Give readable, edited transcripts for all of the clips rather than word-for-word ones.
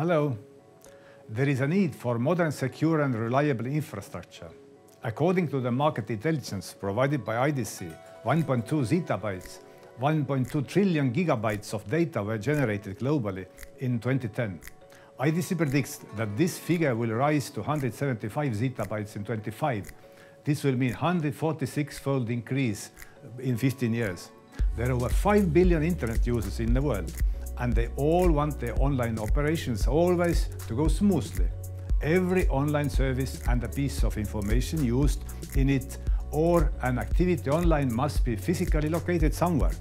Hello. There is a need for modern, secure and reliable infrastructure. According to the market intelligence provided by IDC, 1.2 zettabytes, 1.2 trillion gigabytes of data were generated globally in 2010. IDC predicts that this figure will rise to 175 zettabytes in 2025. This will mean 146-fold increase in 15 years. There are over 5 billion internet users in the world, and they all want their online operations always to go smoothly. Every online service and a piece of information used in it or an activity online must be physically located somewhere.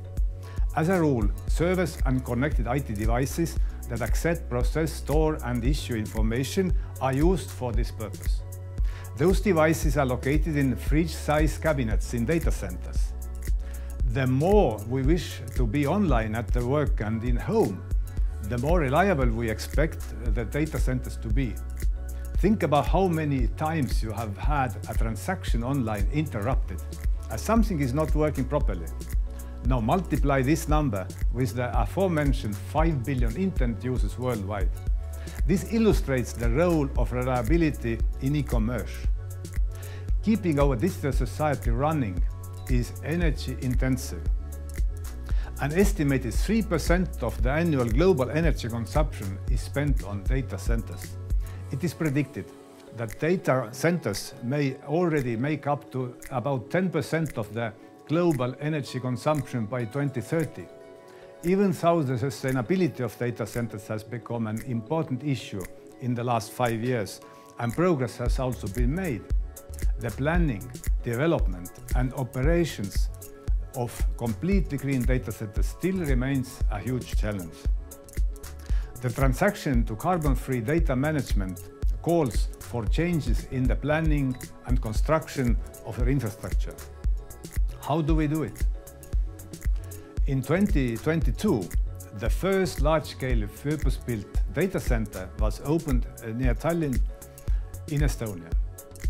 As a rule, servers and connected IT devices that accept, process, store and issue information are used for this purpose. Those devices are located in fridge-sized cabinets in data centers. The more we wish to be online at the work and in home, the more reliable we expect the data centers to be. Think about how many times you have had a transaction online interrupted as something is not working properly. Now multiply this number with the aforementioned 5 billion internet users worldwide. This illustrates the role of reliability in e-commerce. Keeping our digital society running is energy intensive. An estimated 3% of the annual global energy consumption is spent on data centers. It is predicted that data centers may already make up to about 10% of the global energy consumption by 2030. Even though the sustainability of data centers has become an important issue in the last 5 years, and progress has also been made, the planning, development and operations of completely green data centers still remains a huge challenge. The transition to carbon-free data management calls for changes in the planning and construction of our infrastructure. How do we do it? In 2022, the first large-scale purpose-built data center was opened near Tallinn in Estonia.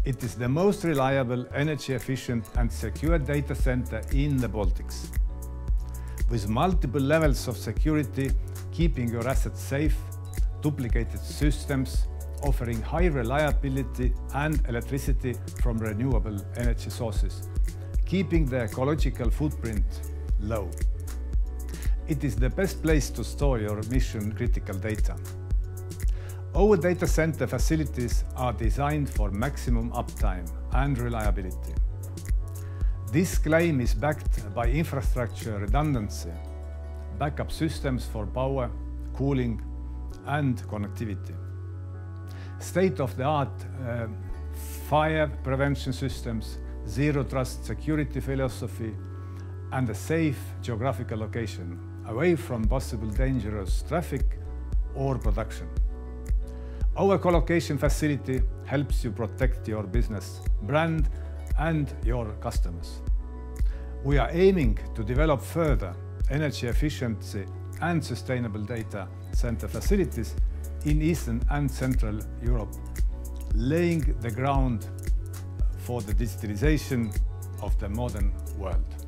It is the most reliable, energy-efficient and secure data center in the Baltics. With multiple levels of security, keeping your assets safe, duplicated systems, offering high reliability and electricity from renewable energy sources, keeping the ecological footprint low. It is the best place to store your mission-critical data. Our data center facilities are designed for maximum uptime and reliability. This claim is backed by infrastructure redundancy, backup systems for power, cooling and connectivity, state-of-the-art fire prevention systems, zero trust security philosophy and a safe geographical location away from possible dangerous traffic or production. Our co-location facility helps you protect your business, brand and your customers. We are aiming to develop further energy efficiency and sustainable data center facilities in Eastern and Central Europe, laying the ground for the digitalization of the modern world.